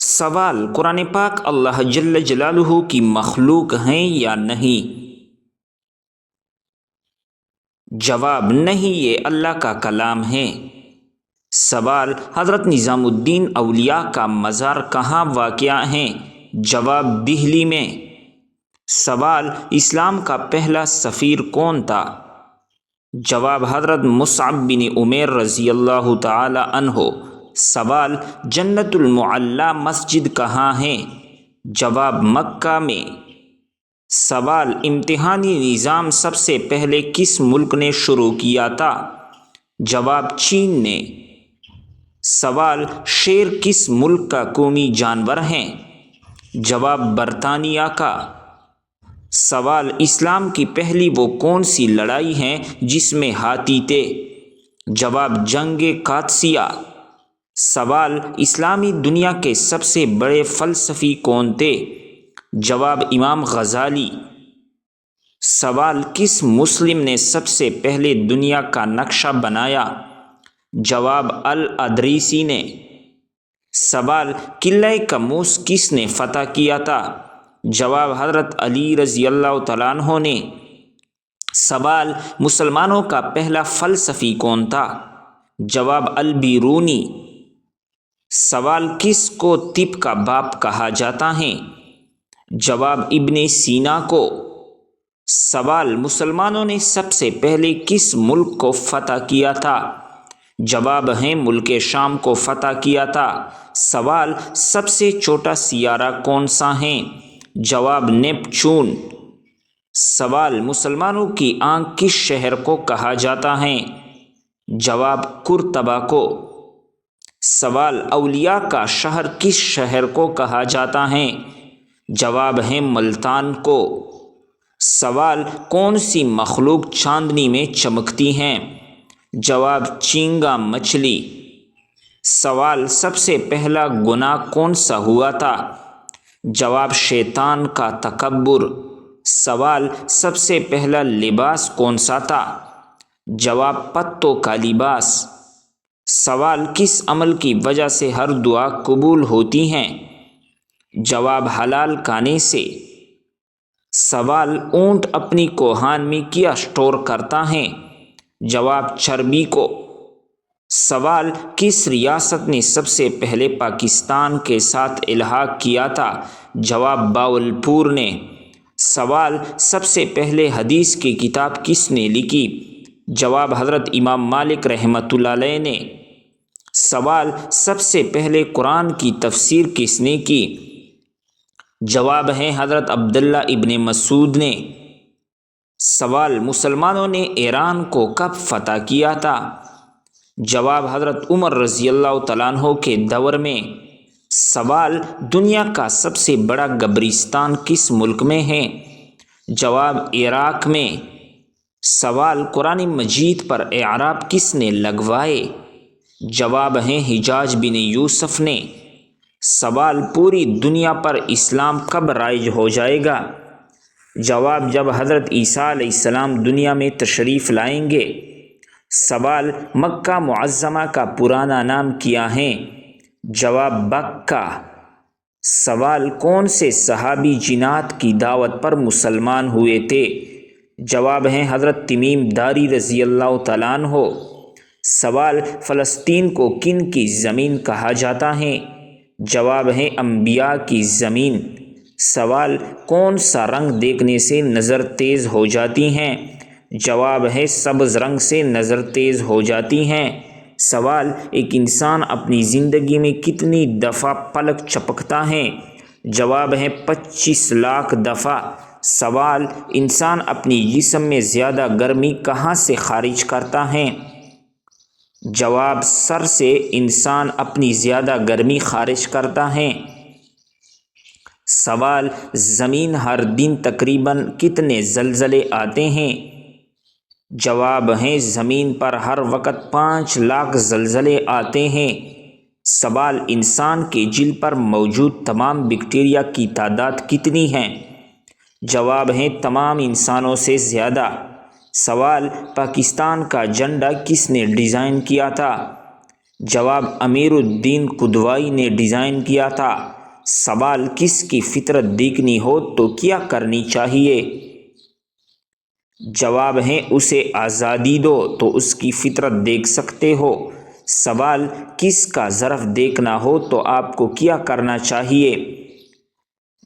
سوال: قرآن پاک اللہ جل جلالہ کی مخلوق ہیں یا نہیں؟ جواب: نہیں، یہ اللہ کا کلام ہے۔ سوال: حضرت نظام الدین اولیاء کا مزار کہاں واقع ہے؟ جواب: دہلی میں۔ سوال: اسلام کا پہلا سفیر کون تھا؟ جواب: حضرت مصعب بن عمیر رضی اللہ تعالی عنہ۔ سوال: جنت المعلیٰ مسجد کہاں ہے؟ جواب: مکہ میں۔ سوال: امتحانی نظام سب سے پہلے کس ملک نے شروع کیا تھا؟ جواب: چین نے۔ سوال: شیر کس ملک کا قومی جانور ہے؟ جواب: برطانیہ کا۔ سوال: اسلام کی پہلی وہ کون سی لڑائی ہے جس میں ہاتھی تھے؟ جواب: جنگ قادسیہ۔ سوال: اسلامی دنیا کے سب سے بڑے فلسفی کون تھے؟ جواب: امام غزالی۔ سوال: کس مسلم نے سب سے پہلے دنیا کا نقشہ بنایا؟ جواب: الادریسی نے۔ سوال: قلعہ کموس کس نے فتح کیا تھا؟ جواب: حضرت علی رضی اللہ تعالیٰ عنہ نے۔ سوال: مسلمانوں کا پہلا فلسفی کون تھا؟ جواب: البیرونی۔ سوال: کس کو طب کا باپ کہا جاتا ہے؟ جواب: ابن سینا کو۔ سوال: مسلمانوں نے سب سے پہلے کس ملک کو فتح کیا تھا؟ جواب ہے ملک شام کو فتح کیا تھا۔ سوال: سب سے چھوٹا سیارہ کون سا ہے؟ جواب: نیپچون۔ سوال: مسلمانوں کی آنکھ کس شہر کو کہا جاتا ہے؟ جواب: قرطبہ کو۔ سوال: اولیاء کا شہر کس شہر کو کہا جاتا ہے؟ جواب ہے ملتان کو۔ سوال: کون سی مخلوق چاندنی میں چمکتی ہے؟ جواب: چینگا مچھلی۔ سوال: سب سے پہلا گناہ کون سا ہوا تھا؟ جواب: شیطان کا تکبر۔ سوال: سب سے پہلا لباس کون سا تھا؟ جواب: پتوں کا لباس۔ سوال: کس عمل کی وجہ سے ہر دعا قبول ہوتی ہے؟ جواب: حلال کھانے سے۔ سوال: اونٹ اپنی کوہان میں کیا اسٹور کرتا ہے؟ جواب: چربی کو۔ سوال: کس ریاست نے سب سے پہلے پاکستان کے ساتھ الحاق کیا تھا؟ جواب: بہاولپور نے۔ سوال: سب سے پہلے حدیث کی کتاب کس نے لکھی؟ جواب: حضرت امام مالک رحمۃ اللہ علیہ نے۔ سوال: سب سے پہلے قرآن کی تفسیر کس نے کی؟ جواب ہے حضرت عبداللہ ابن مسعود نے۔ سوال: مسلمانوں نے ایران کو کب فتح کیا تھا؟ جواب: حضرت عمر رضی اللہ تعالیٰ عنہ کے دور میں۔ سوال: دنیا کا سب سے بڑا قبرستان کس ملک میں ہے؟ جواب: عراق میں۔ سوال: قرآن مجید پر اعراب کس نے لگوائے؟ جواب ہے حجاج بن یوسف نے۔ سوال: پوری دنیا پر اسلام کب رائج ہو جائے گا؟ جواب: جب حضرت عیسیٰ علیہ السلام دنیا میں تشریف لائیں گے۔ سوال: مکہ معظمہ کا پرانا نام کیا ہے؟ جواب: بکہ۔ سوال: کون سے صحابی جنات کی دعوت پر مسلمان ہوئے تھے؟ جواب ہے حضرت تمیم داری رضی اللہ تعالیٰ عنہ۔ سوال: فلسطین کو کن کی زمین کہا جاتا ہے؟ جواب ہے انبیاء کی زمین۔ سوال: کون سا رنگ دیکھنے سے نظر تیز ہو جاتی ہیں؟ جواب ہے سبز رنگ سے نظر تیز ہو جاتی ہیں۔ سوال: ایک انسان اپنی زندگی میں کتنی دفعہ پلک جھپکتا ہے؟ جواب ہے 25 لاکھ دفعہ۔ سوال: انسان اپنی جسم میں زیادہ گرمی کہاں سے خارج کرتا ہے؟ جواب: سر سے انسان اپنی زیادہ گرمی خارج کرتا ہے۔ سوال: زمین ہر دن تقریباً کتنے زلزلے آتے ہیں؟ جواب ہے زمین پر ہر وقت 5 لاکھ زلزلے آتے ہیں۔ سوال: انسان کے جلد پر موجود تمام بیکٹیریا کی تعداد کتنی ہے؟ جواب ہے تمام انسانوں سے زیادہ۔ سوال: پاکستان کا جھنڈا کس نے ڈیزائن کیا تھا؟ جواب: امیر الدین قدوائی نے ڈیزائن کیا تھا۔ سوال کس کی فطرت دیکھنی ہو تو کیا کرنی چاہیے؟ جواب ہے اسے آزادی دو تو اس کی فطرت دیکھ سکتے ہو۔ سوال کس کا ظرف دیکھنا ہو تو آپ کو کیا کرنا چاہیے؟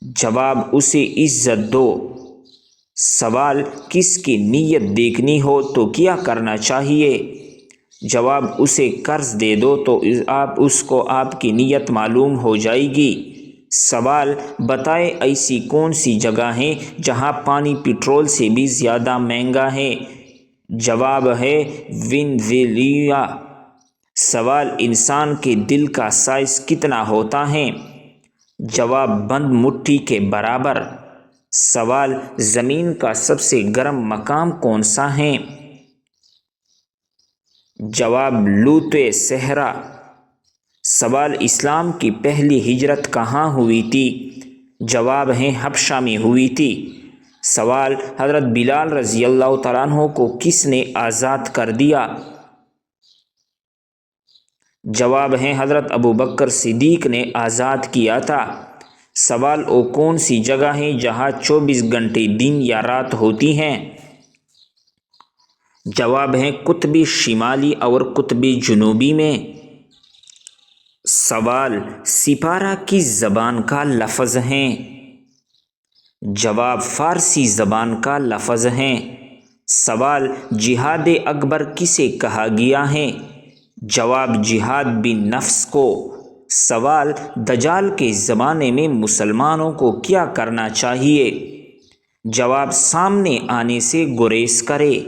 جواب اسے عزت دو۔ سوال کس کی نیت دیکھنی ہو تو کیا کرنا چاہیے؟ جواب اسے قرض دے دو تو اس کو آپ کی نیت معلوم ہو جائے گی۔ سوال بتائے ایسی کون سی جگہ ہیں جہاں پانی پٹرول سے بھی زیادہ مہنگا ہے؟ جواب ہے وینزویلا۔ سوال انسان کے دل کا سائز کتنا ہوتا ہے؟ جواب بند مٹھی کے برابر۔ سوال زمین کا سب سے گرم مقام کون سا ہے؟ جواب لوط صحرا۔ سوال اسلام کی پہلی ہجرت کہاں ہوئی تھی؟ جواب ہے حبشہ میں ہوئی تھی۔ سوال حضرت بلال رضی اللہ تعالیٰ عنہ کو کس نے آزاد کر دیا؟ جواب ہے حضرت ابوبکر صدیق نے آزاد کیا تھا۔ سوال وہ کون سی جگہ ہے جہاں 24 گھنٹے دن یا رات ہوتی ہیں؟ جواب ہے قطب شمالی اور قطب جنوبی میں۔ سوال سپارہ کس زبان کا لفظ ہے؟ جواب فارسی زبان کا لفظ ہے۔ سوال جہاد اکبر کسے کہا گیا ہے؟ جواب جہاد بالنفس کو۔ سوال دجال کے زمانے میں مسلمانوں کو کیا کرنا چاہیے؟ جواب سامنے آنے سے گریز کرے۔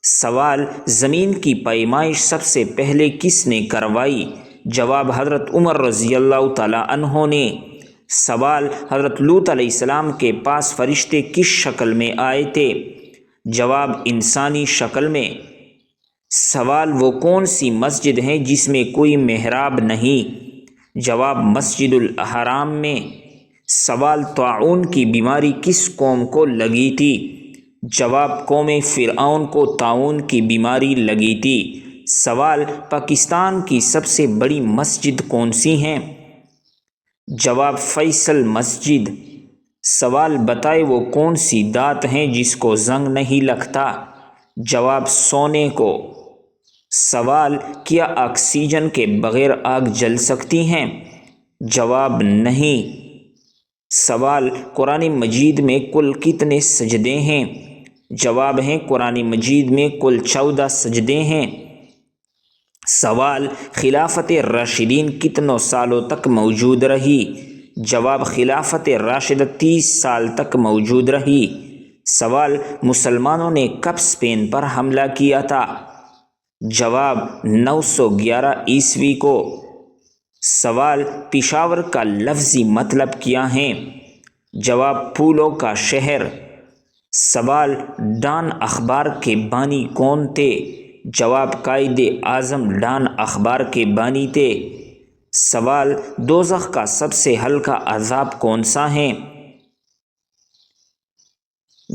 سوال زمین کی پیمائش سب سے پہلے کس نے کروائی؟ جواب حضرت عمر رضی اللہ تعالیٰ عنہ نے۔ سوال حضرت لوط علیہ السلام کے پاس فرشتے کس شکل میں آئے تھے؟ جواب انسانی شکل میں۔ سوال وہ کون سی مسجد ہے جس میں کوئی محراب نہیں؟ جواب مسجد الحرام میں۔ سوال طاعون کی بیماری کس قوم کو لگی تھی؟ جواب قوم فرعون کو طاعون کی بیماری لگی تھی۔ سوال پاکستان کی سب سے بڑی مسجد کون سی ہیں؟ جواب فیصل مسجد۔ سوال بتائے وہ کون سی دھات ہیں جس کو زنگ نہیں لگتا؟ جواب سونے کو۔ سوال کیا آکسیجن کے بغیر آگ جل سکتی ہیں؟ جواب نہیں۔ سوال قرآن مجید میں کل کتنے سجدے ہیں؟ جواب ہے قرآن مجید میں کل 14 سجدے ہیں۔ سوال خلافت راشدین کتنوں سالوں تک موجود رہی؟ جواب خلافت راشدہ 30 سال تک موجود رہی۔ سوال مسلمانوں نے کب اسپین پر حملہ کیا تھا؟ جواب 911 عیسوی کو۔ سوال پشاور کا لفظی مطلب کیا ہے؟ جواب پھولوں کا شہر۔ سوال ڈان اخبار کے بانی کون تھے؟ جواب قائد اعظم ڈان اخبار کے بانی تھے۔ سوال دوزخ کا سب سے ہلکا عذاب کون سا ہے؟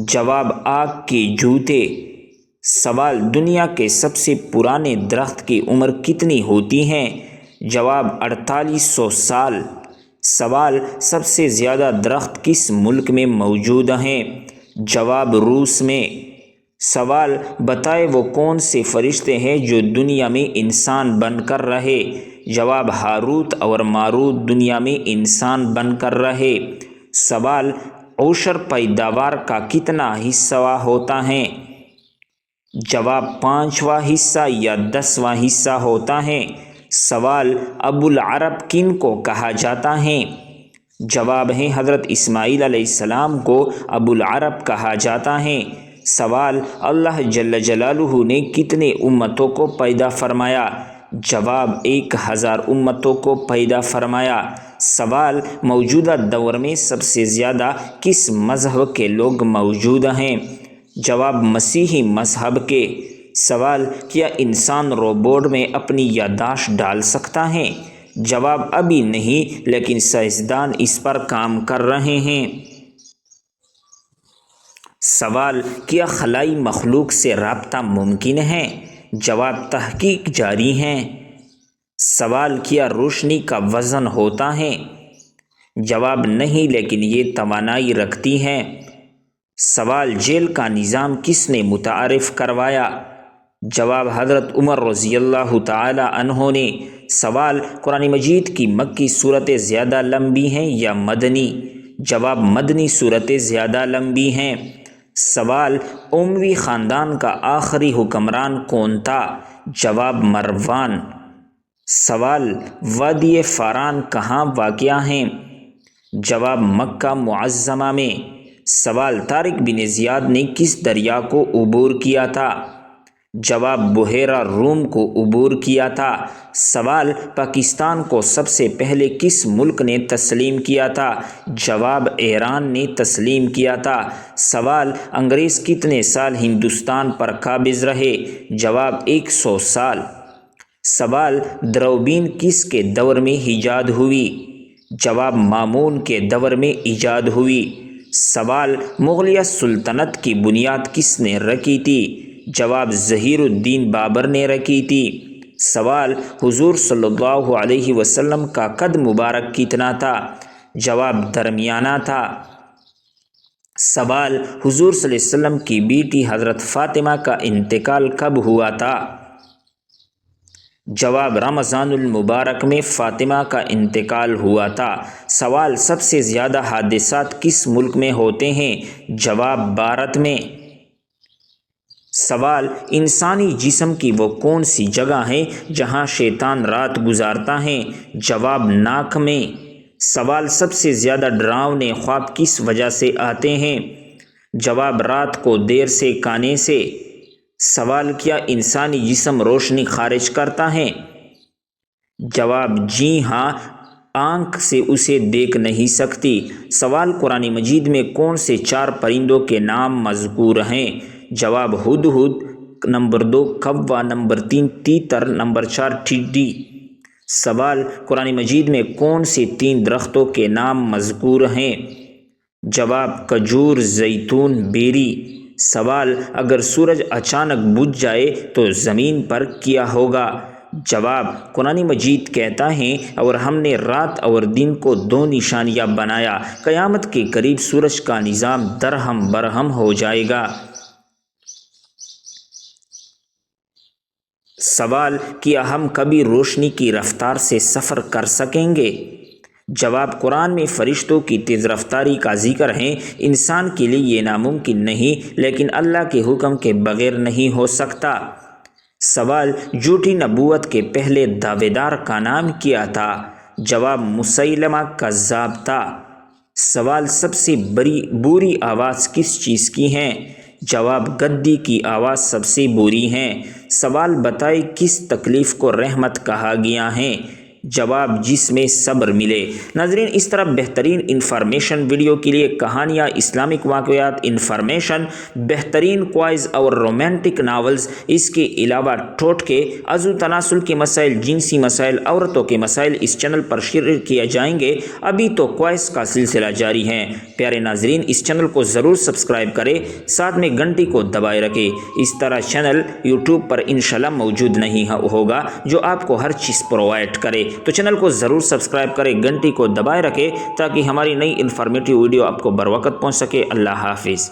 جواب آگ کے جوتے۔ سوال دنیا کے سب سے پرانے درخت کی عمر کتنی ہوتی ہے؟ جواب 4800 سال۔ سوال سب سے زیادہ درخت کس ملک میں موجود ہیں؟ جواب روس میں۔ سوال بتائے وہ کون سے فرشتے ہیں جو دنیا میں انسان بن کر رہے؟ جواب ہاروت اور ماروت دنیا میں انسان بن کر رہے۔ سوال عشر پیداوار کا کتنا حصہ ہوتا ہے؟ جواب 5واں حصہ یا 10واں حصہ ہوتا ہے۔ سوال ابو العرب کن کو کہا جاتا ہے؟ جواب ہے حضرت اسماعیل علیہ السلام کو ابو العرب کہا جاتا ہے۔ سوال اللہ جل جلالہ نے کتنے امتوں کو پیدا فرمایا؟ جواب 1000 امتوں کو پیدا فرمایا۔ سوال موجودہ دور میں سب سے زیادہ کس مذہب کے لوگ موجود ہیں؟ جواب مسیحی مذہب کے۔ سوال کیا انسان روبوٹ میں اپنی یادداشت ڈال سکتا ہے؟ جواب ابھی نہیں، لیکن سائنسدان اس پر کام کر رہے ہیں۔ سوال کیا خلائی مخلوق سے رابطہ ممکن ہے؟ جواب تحقیق جاری ہے۔ سوال کیا روشنی کا وزن ہوتا ہے؟ جواب نہیں، لیکن یہ توانائی رکھتی ہیں۔ سوال جیل کا نظام کس نے متعارف کروایا؟ جواب حضرت عمر رضی اللہ تعالی عنہ نے۔ سوال قرآن مجید کی مکی صورتیں زیادہ لمبی ہیں یا مدنی؟ جواب مدنی صورتیں زیادہ لمبی ہیں۔ سوال اموی خاندان کا آخری حکمران کون تھا؟ جواب مروان۔ سوال وادی فاران کہاں واقع ہیں؟ جواب مکہ معظمہ میں۔ سوال طارق بن زیاد نے کس دریا کو عبور کیا تھا؟ جواب بحیرہ روم کو عبور کیا تھا۔ سوال پاکستان کو سب سے پہلے کس ملک نے تسلیم کیا تھا؟ جواب ایران نے تسلیم کیا تھا۔ سوال انگریز کتنے سال ہندوستان پر قابض رہے؟ جواب 100 سال۔ سوال دوربین کس کے دور میں ایجاد ہوئی؟ جواب مامون کے دور میں ایجاد ہوئی۔ سوال مغلیہ سلطنت کی بنیاد کس نے رکھی تھی؟ جواب ظہیر الدین بابر نے رکھی تھی۔ سوال حضور صلی اللہ علیہ وسلم کا قد مبارک کتنا تھا؟ جواب درمیانہ تھا۔ سوال حضور صلی اللہ علیہ وسلم کی بیٹی حضرت فاطمہ کا انتقال کب ہوا تھا؟ جواب رمضان المبارک میں فاطمہ کا انتقال ہوا تھا۔ سوال سب سے زیادہ حادثات کس ملک میں ہوتے ہیں؟ جواب بھارت میں۔ سوال انسانی جسم کی وہ کون سی جگہ ہے جہاں شیطان رات گزارتا ہے؟ جواب ناک میں۔ سوال سب سے زیادہ ڈراؤنے خواب کس وجہ سے آتے ہیں؟ جواب رات کو دیر سے کھانے سے۔ سوال کیا انسانی جسم روشنی خارج کرتا ہے؟ جواب جی ہاں، آنکھ سے اسے دیکھ نہیں سکتی۔ سوال قرآن مجید میں کون سے 4 پرندوں کے نام مذکور ہیں؟ جواب ہدہد، نمبر 2 کوّا، نمبر 3 تیتر، نمبر 4 ٹڈی۔ سوال قرآن مجید میں کون سے 3 درختوں کے نام مذکور ہیں؟ جواب کھجور، زیتون، بیری۔ سوال اگر سورج اچانک بجھ جائے تو زمین پر کیا ہوگا؟ جواب قرآن مجید کہتا ہے اور ہم نے رات اور دن کو 2 نشانیاں بنایا، قیامت کے قریب سورج کا نظام درہم برہم ہو جائے گا۔ سوال کیا ہم کبھی روشنی کی رفتار سے سفر کر سکیں گے؟ جواب قرآن میں فرشتوں کی تیز رفتاری کا ذکر ہے، انسان کے لیے یہ ناممکن نہیں، لیکن اللہ کے حکم کے بغیر نہیں ہو سکتا۔ سوال جھوٹی نبوت کے پہلے دعوے دار کا نام کیا تھا؟ جواب مسیلمہ کذاب تھا۔ سوال سب سے بری آواز کس چیز کی ہے؟ جواب گدی کی آواز سب سے بری ہے۔ سوال بتائیں کس تکلیف کو رحمت کہا گیا ہے؟ جواب جس میں صبر ملے۔ ناظرین، اس طرح بہترین انفارمیشن ویڈیو کے لیے کہانیاں، اسلامک واقعات، انفارمیشن، بہترین کوائز اور رومانٹک ناولز، اس کے علاوہ ٹوٹکے، عضو تناسل کے مسائل، جنسی مسائل، عورتوں کے مسائل اس چینل پر شیئر کیے جائیں گے۔ ابھی تو کوائز کا سلسلہ جاری ہے۔ پیارے ناظرین، اس چینل کو ضرور سبسکرائب کریں، ساتھ میں گھنٹی کو دبائے رکھیں۔ اس طرح چینل یوٹیوب پر انشاءاللہ موجود نہیں ہوگا جو آپ کو ہر چیز پرووائڈ کرے، تو چینل کو ضرور سبسکرائب کریں، گھنٹی کو دبائے رکھیں تاکہ ہماری نئی انفارمیٹیو ویڈیو آپ کو بر وقت پہنچ سکے۔ اللہ حافظ۔